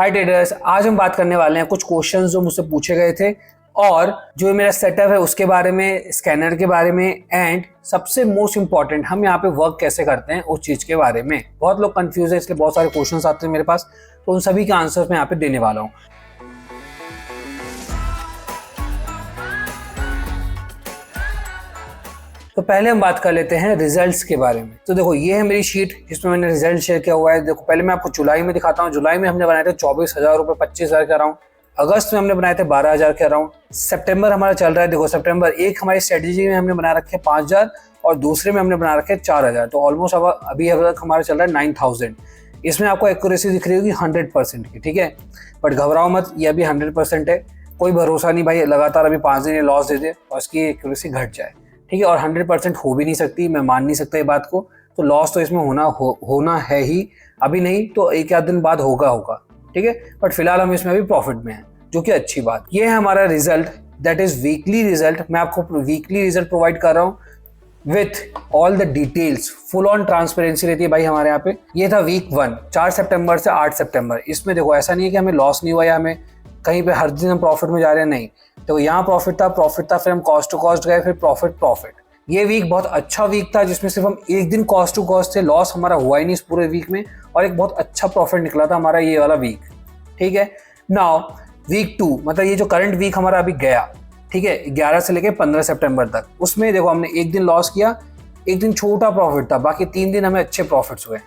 हाय traders, आज हम बात करने वाले हैं कुछ क्वेश्चंस जो मुझसे पूछे गए थे और जो मेरा सेटअप है उसके बारे में, स्कैनर के बारे में एंड सबसे मोस्ट इंपॉर्टेंट हम यहाँ पे वर्क कैसे करते हैं उस चीज के बारे में। बहुत लोग कंफ्यूज है, इसलिए बहुत सारे क्वेश्चंस आते हैं मेरे पास, तो उन सभी के आंसर्स मैं यहाँ पे देने वाला हूँ। तो पहले हम बात कर लेते हैं रिजल्ट्स के बारे में। तो देखो, ये है मेरी शीट जिसमें मैंने रिजल्ट शेयर किया हुआ है। देखो, पहले मैं आपको जुलाई में दिखाता हूँ। जुलाई में हमने बनाए थे 24,000 रुपये, 25,000 के अराउंड। अगस्त में हमने बनाए थे 12,000 के अराउंड। सितंबर हमारा चल रहा है, देखो सितंबर एक हमारी स्ट्रेटेजी में हमने बना रखे 5,000 और दूसरे में हमने बना रखे 4,000। तक ऑलमोस्ट अभी तक हमारा चल रहा है 9,000। इसमें आपको एक्यूरेसी दिख रही होगी 100% की, ठीक है। बट घबराओ मत, ये अभी 100% है। कोई भरोसा नहीं भाई, लगातार अभी 5 दिन लॉस दे दे और इसकी एक्यूरेसी घट जाए, ठीक है। और 100% हो भी नहीं सकती, मैं मान नहीं सकता ये बात को। तो लॉस तो इसमें होना है ही, अभी नहीं तो एक आध दिन बाद होगा, ठीक है। बट फिलहाल हम इसमें अभी प्रॉफिट में हैं, जो कि अच्छी बात। ये है हमारा result, that is weekly result. मैं आपको वीकली रिजल्ट प्रोवाइड कर रहा हूँ with all the details, full on transparency रहती है भाई हमारे यहाँ पे। ये था वीक 1, 4 सितंबर से 8 सितंबर। इसमें देखो, ऐसा नहीं है कि हमें लॉस नहीं हुआ या हमें कहीं पे हर दिन हम प्रॉफिट में जा रहे हैं, नहीं। तो यहाँ प्रॉफिट था, फिर हम कॉस्ट टू कॉस्ट गए, फिर प्रॉफिट। ये वीक बहुत अच्छा वीक था जिसमें सिर्फ हम एक दिन कॉस्ट टू कॉस्ट थे, लॉस हमारा हुआ ही नहीं इस पूरे वीक में, और एक बहुत अच्छा प्रॉफिट निकला था हमारा ये वाला वीक, ठीक है। नाउ वीक 2, मतलब ये जो करंट वीक हमारा अभी गया, ठीक है, 11 से लेके 15 सितंबर तक, उसमें देखो हमने एक दिन लॉस किया, एक दिन छोटा प्रॉफिट था, बाकी 3 दिन हमें अच्छे प्रॉफिट्स हुए,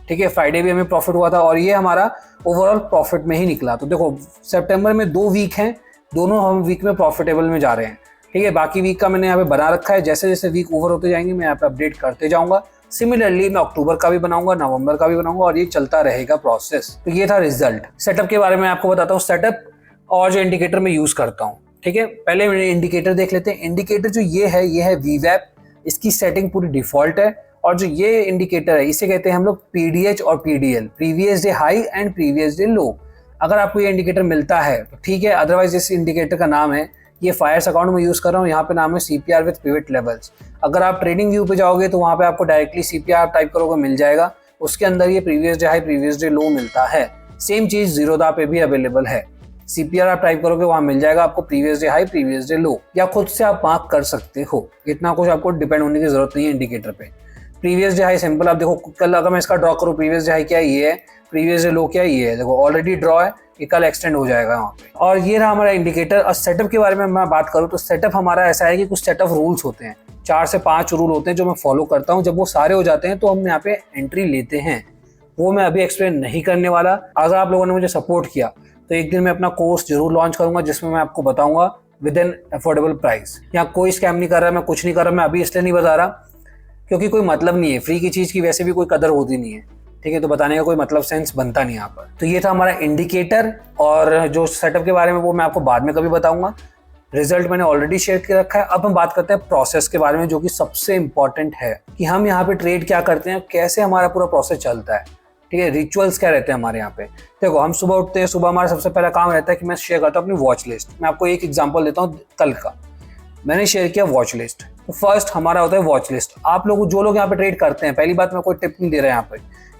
ठीक है। फ्राइडे भी हमें प्रॉफिट हुआ था और ये हमारा ओवरऑल प्रॉफिट में ही निकला। तो देखो, सितंबर में 2 वीक हैं, दोनों हम वीक में प्रॉफिटेबल में जा रहे हैं, ठीक है। बाकी वीक का मैंने यहाँ पे बना रखा है, जैसे जैसे वीक ओवर होते जाएंगे मैं यहाँ पे अपडेट करते जाऊंगा। सिमिलरली मैं अक्टूबर का भी बनाऊंगा, नवंबर का भी बनाऊंगा, और ये चलता रहेगा प्रोसेस। तो ये था रिजल्ट। सेटअप के बारे में आपको बताता हूँ, सेटअप और जो इंडिकेटर मैं यूज करता हूँ, ठीक है। पहले इंडिकेटर देख लेते हैं। इंडिकेटर जो ये है वीवैप, इसकी सेटिंग पूरी डिफॉल्ट है। और जो ये इंडिकेटर है इसे कहते हैं हम लोग पीडीएच और PDL, previous day high and previous day लो। अगर आपको ये इंडिकेटर मिलता है तो ठीक है, अदरवाइज इस इंडिकेटर का नाम है, ये फायर्स अकाउंट में यूज कर रहा हूँ, यहाँ पे नाम है सीपीआर विद पिवट लेवल्स। अगर आप ट्रेडिंग व्यू पे जाओगे तो वहाँ पे आपको डायरेक्टली सीपीआर टाइप करोगे, मिल जाएगा। उसके अंदर ये previous day high previous day लो मिलता है। सेम चीज जीरोधा पे भी अवेलेबल है। सीपीआर आप टाइप करोगे, वहां मिल जाएगा आपको previous day high previous day लो, या खुद से आप मार्क कर सकते हो। इतना कुछ आपको डिपेंड होने की जरूरत नहीं है इंडिकेटर पे। प्रीवियस डे हाई सिंपल, आप देखो कल अगर मैं इसका ड्रॉ करूँ, प्रीवियस डे हाई क्या है, ये है, प्रीवियस डे लो क्या है, ये है। देखो ऑलरेडी ड्रॉ है, ये कल एक्सटेंड हो जाएगा वहाँ पे। और ये रहा हमारा इंडिकेटर। और सेटअप के बारे में मैं बात करूँ तो सेटअप हमारा ऐसा है कि कुछ सेटअप रूल्स होते हैं, 4 से 5 रूल होते हैं जो मैं फॉलो करता हूँ। जब वो सारे हो जाते हैं तो हम यहाँ पे एंट्री लेते हैं। वो मैं अभी एक्सप्लेन नहीं करने वाला। अगर आप लोगों ने मुझे सपोर्ट किया तो एक दिन मैं अपना कोर्स जरूर लॉन्च करूंगा जिसमें मैं आपको बताऊंगा विद एन अफोर्डेबल प्राइस। यहाँ कोई स्कैम नहीं कर रहा, मैं कुछ नहीं कर रहा। मैं अभी इसलिए नहीं बता रहा क्योंकि कोई मतलब नहीं है, फ्री की चीज की वैसे भी कोई कदर होती नहीं है, ठीक है। तो बताने का कोई मतलब सेंस बनता नहीं यहाँ पर। तो ये था हमारा इंडिकेटर, और जो सेटअप के बारे में वो मैं आपको बाद में कभी बताऊंगा। रिजल्ट मैंने ऑलरेडी शेयर कर रखा है। अब हम बात करते हैं प्रोसेस के बारे में, जो कि सबसे इंपॉर्टेंट है कि हम यहाँ पे ट्रेड क्या करते हैं, कैसे हमारा पूरा प्रोसेस चलता है, ठीक है। रिचुअल्स क्या रहते हैं हमारे यहाँ पे। देखो, हम सुबह उठते हैं, सुबह हमारा सबसे पहला काम रहता है कि मैं शेयर करता हूँ अपनी वॉच लिस्ट। मैं आपको एक एग्जांपल देता हूँ, कल का मैंने शेयर किया वॉच लिस्ट। तो फर्स्ट हमारा होता है वॉच लिस्ट। आप लोग जो लोग यहाँ पे ट्रेड करते हैं, पहली बात मैं कोई टिप नहीं दे रहा यहाँ पे।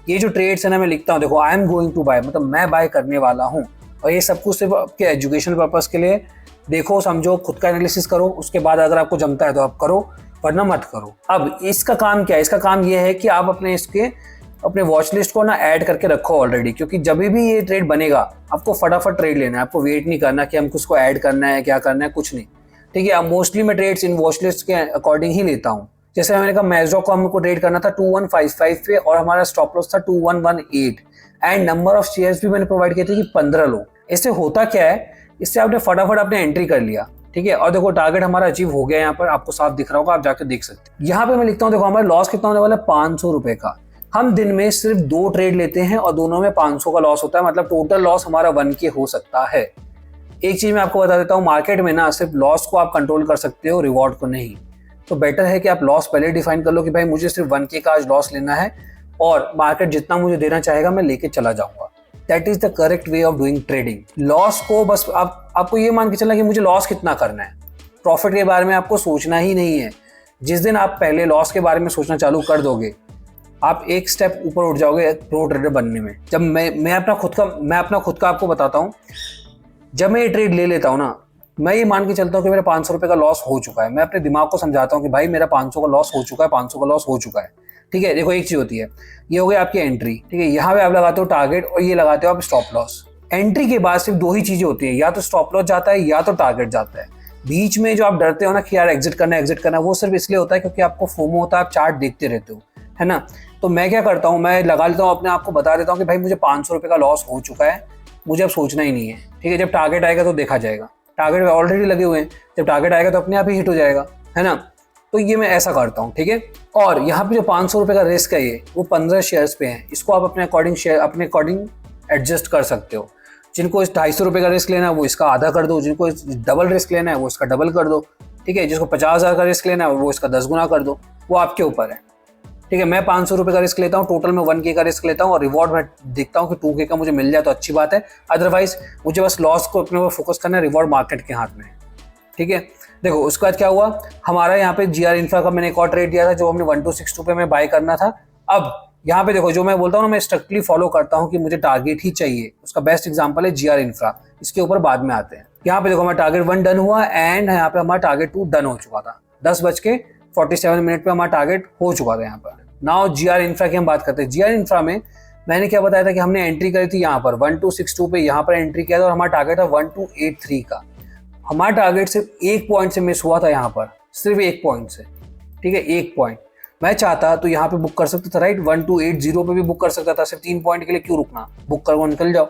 ये जो ट्रेड्स है ना, मैं लिखता हूँ, देखो I am going to buy, मतलब मैं बाय करने वाला हूँ। और ये सब कुछ सिर्फ आपके एजुकेशन पर्पज के लिए। देखो, समझो, खुद का एनालिसिस करो, उसके बाद अगर आपको जमता है तो आप करो, वरना मत करो। अब इसका काम क्या है? इसका काम ये है कि आप अपने वॉच लिस्ट को ना ऐड करके रखो ऑलरेडी, क्योंकि जब भी ये ट्रेड बनेगा आपको फटाफट ट्रेड लेना है। आपको वेट नहीं करना कि हमको उसको ऐड करना है, क्या करना है, कुछ नहीं, ठीक है। अब मोस्टली मैं ट्रेड्स इन वॉच लिस्ट के अकॉर्डिंग ही लेता हूँ। जैसे मैंने कहा, मैजॉक को हमको ट्रेड करना था 2155 पे और हमारा स्टॉप लॉस था 2118 एंड नंबर ऑफ शेयर्स भी मैंने प्रोवाइड किए थे कि 15 लो। इससे होता क्या है, इससे आपने फटाफट अपने एंट्री कर लिया, ठीक है। और देखो, टारगेट हमारा अचीव हो गया, यहाँ पर आपको साफ दिख रहा होगा, आप जाकर देख सकते हैं। यहाँ पे मैं लिखता हूँ, देखो हमारा लॉस कितना होने वाला है, 500 रुपए का। हम दिन में सिर्फ 2 ट्रेड लेते हैं और दोनों में 500 का लॉस होता है, मतलब टोटल लॉस हमारा 1K हो सकता है। एक चीज मैं आपको बता देता हूँ, मार्केट में ना सिर्फ लॉस को आप कंट्रोल कर सकते हो, रिवॉर्ड को नहीं। तो बेटर है कि आप लॉस पहले डिफाइन कर लो कि भाई मुझे सिर्फ 1K का आज लॉस लेना है और मार्केट जितना मुझे देना चाहेगा मैं लेके चला जाऊंगा। That is the correct way of doing trading. Loss को बस आपको ये मान के चलना कि मुझे लॉस कितना करना है, प्रॉफिट के बारे में आपको सोचना ही नहीं है। जिस दिन आप पहले लॉस के बारे में सोचना चालू कर दोगे, आप एक स्टेप ऊपर उठ जाओगे प्रो ट्रेडर बनने में। जब मैं अपना खुद का आपको बताता हूँ, जब मैं ये ट्रेड ले लेता हूँ ना, मैं ये मान के चलता हूँ कि मेरा 500 रुपये का लॉस हो चुका है। मैं अपने दिमाग को समझाता हूँ कि भाई मेरा 500 का लॉस हो चुका है, 500 का लॉस हो चुका है। ठीक है, देखो एक चीज होती है, ये हो गई आपकी एंट्री। ठीक है, यहाँ पे आप लगाते हो टारगेट और ये लगाते हो आप स्टॉप लॉस। एंट्री के बाद सिर्फ दो ही चीजें होती है, या तो स्टॉप लॉस जाता है या तो टारगेट जाता है। बीच में जो आप डरते हो ना कि यार एग्जिट करना है, वो सिर्फ इसलिए होता है क्योंकि आपको फोमो होता है, आप चार्ट देखते रहते हो, है ना। तो मैं क्या करता हूँ, मैं लगा लेता हूँ अपने आप को बता देता हूँ कि भाई मुझे 500 रुपये का लॉस हो चुका है, मुझे अब सोचना ही नहीं है। ठीक है, जब टारगेट आएगा तो देखा जाएगा, टारगेट ऑलरेडी लगे हुए हैं, जब टारगेट आएगा तो अपने आप ही हिट हो जाएगा, है ना। तो ये मैं ऐसा करता हूँ। ठीक है, और यहाँ पे जो 500 रुपये का रिस्क है ये वो 15 शेयर्स पे है। इसको आप अपने अकॉर्डिंग एडजस्ट कर सकते हो। जिनको इस 250 रुपये का रिस्क लेना है वो इसका आधा कर दो, जिनको डबल रिस्क लेना है वो इसका डबल कर दो। ठीक है, जिसको 50,000 का रिस्क लेना है वो इसका 10 गुना कर दो, वो आपके ऊपर है। ठीक है, मैं 500 रुपये का रिस्क लेता हूँ, टोटल में 1K का रिस्क लेता हूँ और रिवॉर्ड में देखता हूँ कि 2K का मुझे मिल जाए तो अच्छी बात है, अदरवाइज मुझे बस लॉस को अपने ऊपर फोकस करना है, रिवॉर्ड मार्केट के हाथ में है। ठीक है, देखो उसके बाद क्या हुआ, हमारा यहाँ पे GR इंफ्रा का मैंने एक और ट्रेड दिया था जो हमने 1262 पे में बाय करना था। अब यहाँ पे देखो, जो मैं बोलता हूँ ना, मैं स्ट्रिक्टली फॉलो करता हूँ कि मुझे टारगेट ही चाहिए। उसका बेस्ट एग्जांपल है GR इंफ्रा, इसके ऊपर बाद में आते हैं। यहाँ पे देखो हमारा टारगेट 1 डन हुआ एंड यहाँ पे हमारा टारगेट 2 डन हो चुका था। 10:47 पे हमारा टारगेट हो चुका था यहाँ पर। नाउ GR इंफ्रा की हम बात करते हैं। GR इंफ्रा में मैंने क्या बताया था कि हमने एंट्री करी थी यहाँ पर 1262 पे, यहाँ पर एंट्री किया था और हमारा टारगेट था 1283 का। हमारा टारगेट सिर्फ 1 पॉइंट से मिस हुआ था यहाँ पर, सिर्फ 1 पॉइंट से। ठीक है, 1 पॉइंट मैं चाहता तो यहाँ पे बुक कर सकता था, राइट। 1280 पे भी बुक कर सकता था, सिर्फ 3 पॉइंट के लिए क्यों रुकना, बुक कर वो निकल जाओ।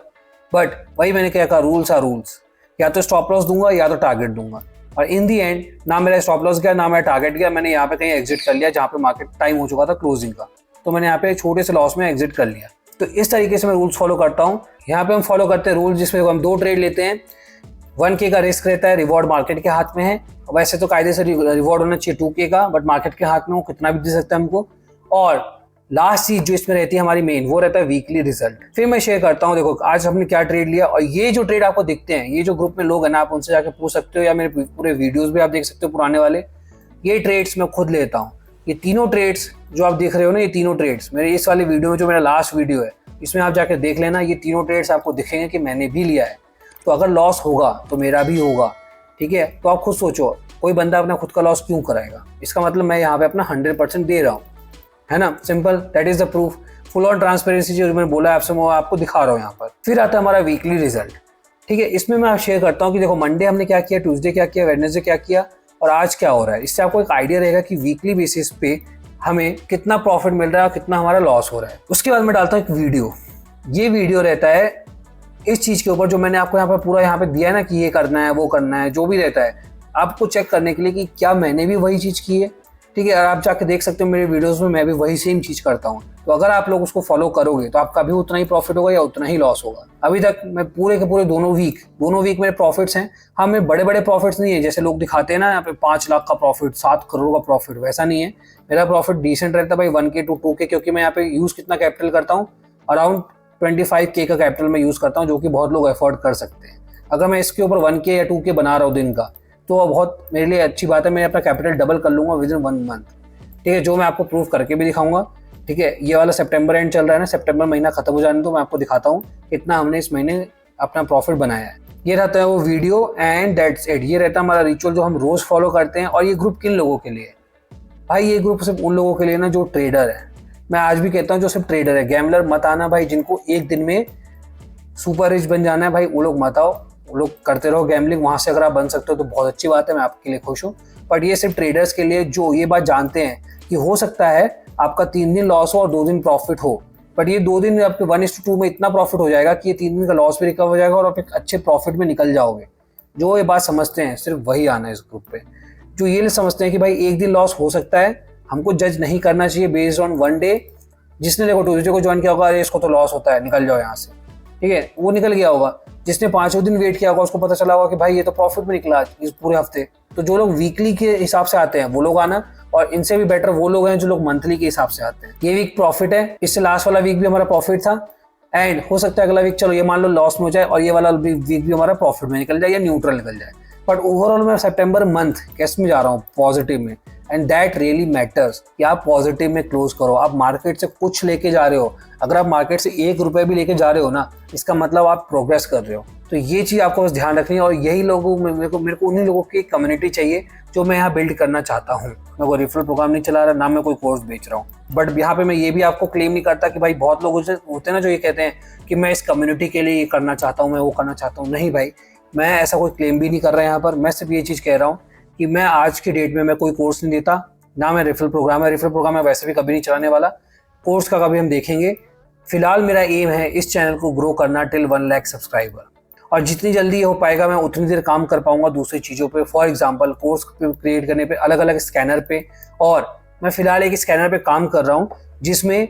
बट वही मैंने क्या कहा, रूल्स आर रूल्स, या तो स्टॉप लॉस दूंगा या तो टारगेट दूंगा। और इन दी एंड ना मेरा स्टॉप लॉस गया ना मेरा टारगेट गया, मैंने यहाँ पे कहीं एग्जिट कर लिया जहाँ पे मार्केट टाइम हो चुका था क्लोजिंग का, तो मैंने यहाँ पे छोटे से लॉस में एग्जिट कर लिया। तो इस तरीके से मैं रूल्स फॉलो करता हूँ। यहाँ पे हम फॉलो करते हैं रूल जिसमें हम 2 ट्रेड लेते हैं, 1K का रिस्क रहता है, रिवॉर्ड मार्केट के हाथ में है। वैसे तो कायदे से रिवॉर्ड होना चाहिए 2K का, बट मार्केट के हाथ में वो कितना भी दे सकता है हमको। और लास्ट चीज जो इसमें रहती है हमारी मेन, वो रहता है वीकली रिजल्ट। फिर मैं शेयर करता हूँ, देखो आज हमने क्या ट्रेड लिया। और ये जो ट्रेड आपको दिखते हैं, ये जो ग्रुप में लोग हैं ना, आप उनसे जाके पूछ सकते हो या मेरे पूरे वीडियोस भी आप देख सकते हो पुराने वाले। ये ट्रेड्स मैं खुद लेता हूँ। ये तीनों ट्रेड्स जो आप देख रहे हो ना, ये तीनों ट्रेड्स मेरे इस वाले वीडियो में, जो मेरा लास्ट वीडियो है, इसमें आप जाकर देख लेना। ये तीनों ट्रेड्स आपको दिखेंगे कि मैंने भी लिया है। तो अगर लॉस होगा तो मेरा भी होगा। ठीक है, तो आप खुद सोचो, कोई बंदा अपना खुद का लॉस क्यों कराएगा? इसका मतलब मैं यहाँ पे अपना 100% दे रहा हूँ, है ना। Simple, that is the proof. Full on transparency जो मैंने बोला आपसे, मैं आपको दिखा रहा हूँ यहाँ पर। फिर आता है हमारा वीकली रिजल्ट। ठीक है, इसमें मैं शेयर करता हूँ कि देखो मंडे हमने क्या किया, ट्यूसडे क्या किया, वेडनेसडे क्या किया और आज क्या हो रहा है। इससे आपको एक आइडिया रहेगा कि वीकली बेसिस पे हमें कितना प्रॉफिट मिल रहा है और कितना हमारा लॉस हो रहा है। उसके बाद मैं डालता हूँ एक वीडियो। ये वीडियो रहता है इस चीज के ऊपर जो मैंने आपको यहाँ पर पूरा यहाँ पे दिया है ना, कि ये करना है वो करना है, जो भी रहता है आपको चेक करने के लिए कि क्या मैंने भी वही चीज की है। ठीक है, और आप जाके देख सकते हो मेरे वीडियोस में, मैं भी वही सेम चीज करता हूँ। तो अगर आप लोग उसको फॉलो करोगे तो आपका भी उतना ही प्रॉफिट होगा या उतना ही लॉस होगा। अभी तक मैं पूरे के पूरे दोनों वीक मेरे प्रॉफिट्स हैं। हाँ, मेरे बड़े बड़े प्रॉफिट्स नहीं है जैसे लोग दिखाते हैं ना, यहाँ पे 5 लाख का प्रॉफिट, 7 करोड़ का प्रॉफिट, वैसा नहीं है। मेरा प्रॉफिट डिसेंट रहता है भाई, 1K to 2K, क्योंकि मैं यहाँ पे यूज कितना कैपिटल करता हूँ, अराउंड 25K का कैपिटल मैं यूज करता हूँ, जो कि बहुत लोग अफोर्ड कर सकते हैं। अगर मैं इसके ऊपर 1K या 2K बना रहा हूँ दिन का, तो बहुत मेरे लिए अच्छी बात है। मैं अपना कैपिटल डबल कर लूंगा विद इन 1 मंथ। ठीक है, जो मैं आपको प्रूफ करके भी दिखाऊंगा। ठीक है, ये वाला सितंबर एंड चल रहा है ना, सितंबर महीना खत्म हो जाने तो मैं आपको दिखाता हूँ कितना हमने इस महीने अपना प्रॉफिट बनाया है। ये रहता है वो वीडियो एंड दैट्स इट। ये रहता है हमारा रिचुअल जो हम रोज फॉलो करते हैं। और ये ग्रुप किन लोगों के लिए भाई? ये ग्रुप सिर्फ उन लोगों के लिए ना जो ट्रेडर है। मैं आज भी कहता हूँ जो सिर्फ ट्रेडर है, गैमलर मत आना भाई। जिनको एक दिन में सुपर रिच बन जाना है भाई, वो लोग मत आओ। वो लोग करते रहो गैमलिंग, वहां से अगर आप बन सकते हो तो बहुत अच्छी बात है, मैं आपके लिए खुश हूँ। बट ये सिर्फ ट्रेडर्स के लिए जो ये बात जानते हैं कि हो सकता है आपका 3 दिन लॉस हो और 2 दिन प्रॉफिट हो, बट ये 2 दिन आपके 1:2 में इतना प्रॉफिट हो जाएगा कि ये 3 दिन का लॉस भी रिकवर हो जाएगा और आप एक अच्छे प्रॉफिट में निकल जाओगे। जो ये बात समझते हैं सिर्फ वही आना है इस ग्रुप पे। जो ये समझते हैं कि भाई एक दिन लॉस हो सकता है, हमको जज नहीं करना चाहिए बेस्ड ऑन 1 डे। जिसने देखो ट्यूसडे को ज्वाइन किया होगा, अरे इसको तो लॉस होता है, निकल जाओ यहाँ से। ठीक है, वो निकल गया होगा। जिसने 5 दिन वेट किया होगा, उसको पता चला होगा कि भाई ये तो प्रॉफिट में निकला इस पूरे हफ्ते। तो जो लोग वीकली के हिसाब से आते हैं वो लोग आना, और इनसे भी बेटर वो लोग हैं जो लोग मंथली के हिसाब से आते हैं। ये वीक प्रॉफिट है, इससे लास्ट वाला वीक भी हमारा प्रॉफिट था एंड हो सकता है अगला वीक चलो ये मान लो लॉस में हो जाए और ये वाला वीक भी हमारा प्रॉफिट में निकल जाए या न्यूट्रल निकल जाए। बट ओवरऑल मैं सितंबर मंथ कैसे में जा रहा हूँ, पॉजिटिव में, एंड दैट रियली मैटर्स कि आप पॉजिटिव में क्लोज करो। आप मार्केट से कुछ लेके जा रहे हो, अगर आप मार्केट से 1 रुपये भी लेके जा रहे हो ना, इसका मतलब आप प्रोग्रेस कर रहे हो। तो ये चीज़ आपको बस ध्यान रखनी है, और यही लोगों मेरे को उन्हीं लोगों की कम्युनिटी चाहिए जो मैं यहाँ बिल्ड करना चाहता हूँ। मैं कोई रेफरल प्रोग्राम नहीं चला रहा, ना मैं कोई कोर्स बेच रहा हूँ, बट यहाँ पे मैं ये भी आपको क्लेम नहीं करता कि भाई बहुत लोग होते हैं ना जो ये कहते हैं कि मैं इस कम्युनिटी के लिए ये करना चाहता हूँ, मैं वो करना चाहता हूँ। नहीं भाई, मैं ऐसा कोई क्लेम भी नहीं कर रहा यहाँ पर। मैं सिर्फ ये चीज़ कह रहा हूँ कि मैं आज की डेट में मैं कोई कोर्स नहीं देता, ना मैं रेफरल प्रोग्राम है। रेफरल प्रोग्राम मैं वैसे भी कभी नहीं चलाने वाला, कोर्स का कभी हम देखेंगे। फिलहाल मेरा एम है इस चैनल को ग्रो करना टिल 1 लाख सब्सक्राइबर, और जितनी जल्दी हो पाएगा मैं उतनी देर काम कर पाऊंगा दूसरी चीज़ों पे। फॉर एग्जांपल कोर्स क्रिएट करने पे, अलग अलग स्कैनर पे, और मैं फिलहाल एक स्कैनर पे काम कर रहा हूँ जिसमें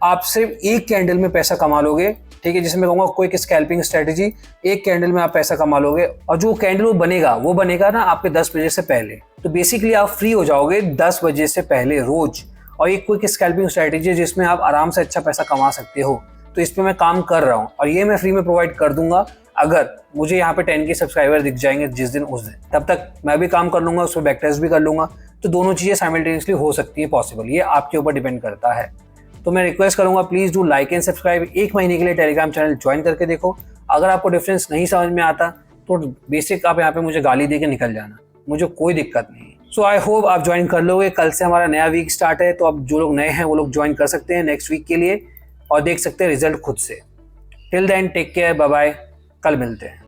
आप सिर्फ एक कैंडल में पैसा कमा लोगे, ठीक है, जिसमें कहूँगा कोई स्कैल्पिंग स्ट्रेटेजी, एक कैंडल में आप पैसा कमा लोगे, और जो कैंडल वो बनेगा ना आपके 10 बजे से पहले। तो बेसिकली आप फ्री हो जाओगे 10 बजे से पहले रोज, और एक क्विक स्कैल्पिंग स्ट्रेटेजी जिसमें आप आराम से अच्छा पैसा कमा सकते हो। तो इस पर मैं काम कर रहा हूँ, और ये मैं फ्री में प्रोवाइड कर दूंगा अगर मुझे यहाँ पे 10 के सब्सक्राइबर दिख जाएंगे जिस दिन उस दिन। तब तक मैं भी काम कर लूंगा, उस पर बैक टेस्ट भी कर लूंगा। तो दोनों चीज़ें साइमल्टेनियसली हो सकती है पॉसिबल, ये आपके ऊपर डिपेंड करता है। तो मैं रिक्वेस्ट करूंगा please do like and subscribe. 1 महीने के लिए टेलीग्राम चैनल ज्वाइन करके देखो। अगर आपको डिफरेंस नहीं समझ में आता तो बेसिक आप यहाँ पे मुझे गाली दे के निकल जाना, मुझे कोई दिक्कत नहीं है। सो आई होप आप ज्वाइन कर लोगे। कल से हमारा नया वीक स्टार्ट है, तो अब जो लोग नए हैं वो लोग ज्वाइन कर सकते हैं नेक्स्ट वीक के लिए, और देख सकते हैं रिजल्ट खुद से। Till then take care, bye bye, कल मिलते हैं।